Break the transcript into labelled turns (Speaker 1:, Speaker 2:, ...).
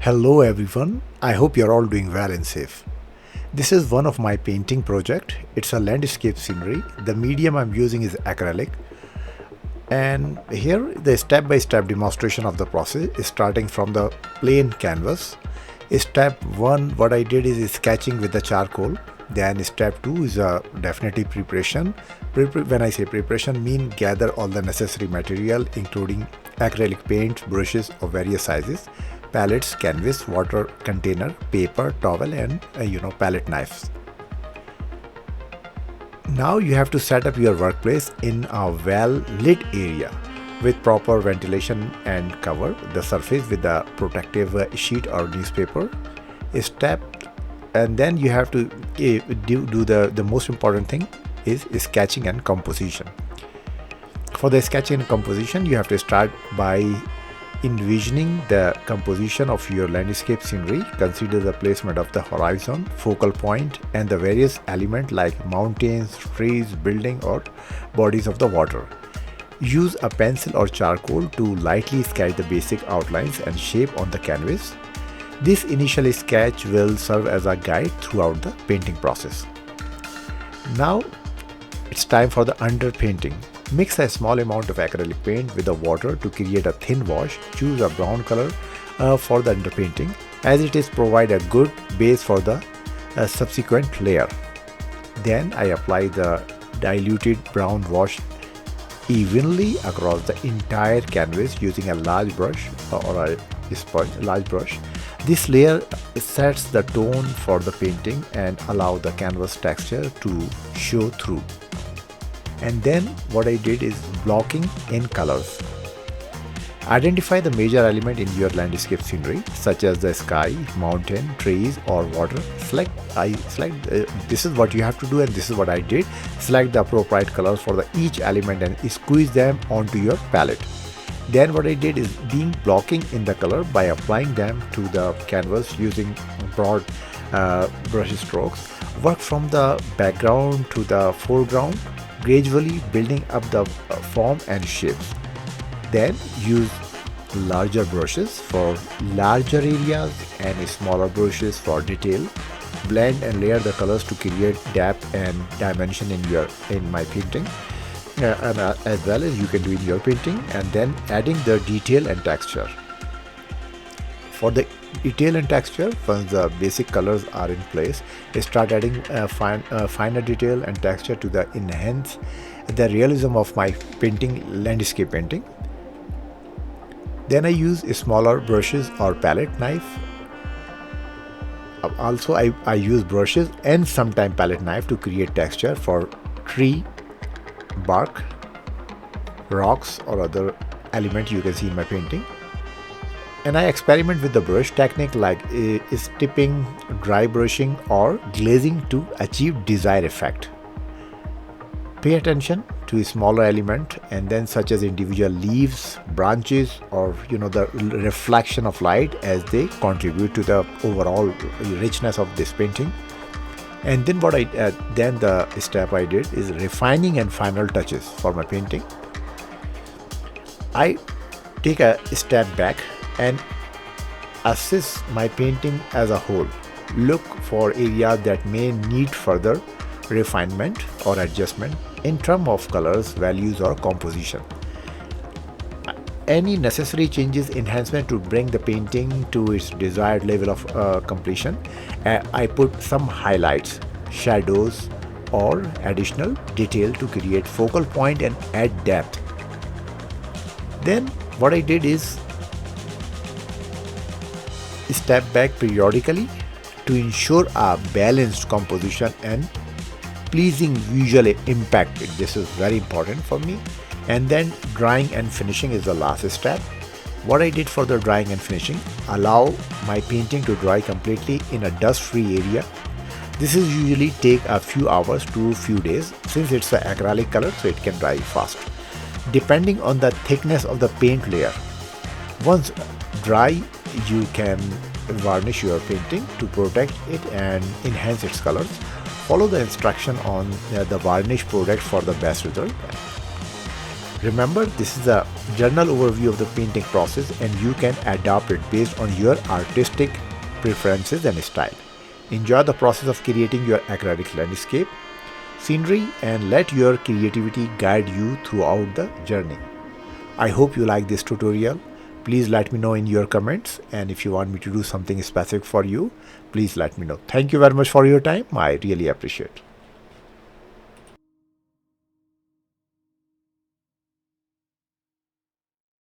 Speaker 1: Hello everyone, I hope you're all doing well and safe. This is one of my painting project. It's a landscape scenery. The medium I'm using is acrylic. And here the step-by-step demonstration of the process is starting from the plain canvas. Step 1, what I did is sketching with the charcoal. Then step 2 is definitely preparation. When I say preparation, mean gather all the necessary material including acrylic paints, brushes of various sizes, palettes, canvas, water container, paper, towel and palette knives. Now you have to set up your workplace in a well lit area with proper ventilation and cover the surface with a protective sheet or newspaper. Step and then you have to do the most important thing is sketching and composition. For the sketching and composition, you have to start by envisioning the composition of your landscape scenery. Consider the placement of the horizon, focal point, and the various elements like mountains, trees, building, or bodies of the water. Use a pencil or charcoal to lightly sketch the basic outlines and shape on the canvas. This initial sketch will serve as a guide throughout the painting process. Now it's time for the underpainting. Mix a small amount of acrylic paint with the water to create a thin wash. Choose a brown color for the underpainting, as it is provide a good base for the subsequent layer. Then I apply the diluted brown wash evenly across the entire canvas using a large brush or a large brush. This layer sets the tone for the painting and allow the canvas texture to show through. And then what I did is blocking in colors. Identify the major element in your landscape scenery, such as the sky, mountain, trees, or water. This is what you have to do, and this is what I did. Select the appropriate colors for each element and squeeze them onto your palette. Then what I did is blocking in the color by applying them to the canvas using broad brush strokes. Work from the background to the foreground, gradually building up the form and shapes. Then use larger brushes for larger areas and smaller brushes for detail. Blend and layer the colors to create depth and dimension in my painting, as well as you can do in your painting. And then adding the detail and texture. For the detail and texture, once the basic colors are in place, start adding finer detail and texture to enhance the realism of my painting, landscape painting. Then I use smaller brushes or palette knife. Also, I use brushes and sometimes palette knife to create texture for tree, bark, rocks, or other element you can see in my painting. And I experiment with the brush technique like tipping, dry brushing, or glazing to achieve desired effect. Pay attention to smaller element and then such as individual leaves, branches, or the reflection of light as they contribute to the overall richness of this painting. And then the step I did is refining and final touches for my painting. I take a step back and assess my painting as a whole. Look for areas that may need further refinement or adjustment in terms of colors, values, or composition. Any necessary changes, enhancement to bring the painting to its desired level of completion. I put some highlights, shadows, or additional detail to create focal point and add depth. Then what I did is step back periodically to ensure a balanced composition and pleasing visual impact. This is very important for me. And then drying and finishing is the last step. What I did for the drying and finishing, allow my painting to dry completely in a dust-free area. This is usually take a few hours to few days since it's an acrylic color, so it can dry fast, depending on the thickness of the paint layer. Once dry, you can varnish your painting to protect it and enhance its colors. Follow the instruction on the varnish product for the best result. Remember, this is a general overview of the painting process and you can adapt it based on your artistic preferences and style. Enjoy the process of creating your acrylic landscape, scenery, and let your creativity guide you throughout the journey. I hope you like this tutorial. Please let me know in your comments, and if you want me to do something specific for you, please let me know. Thank you very much for your time. I really appreciate it.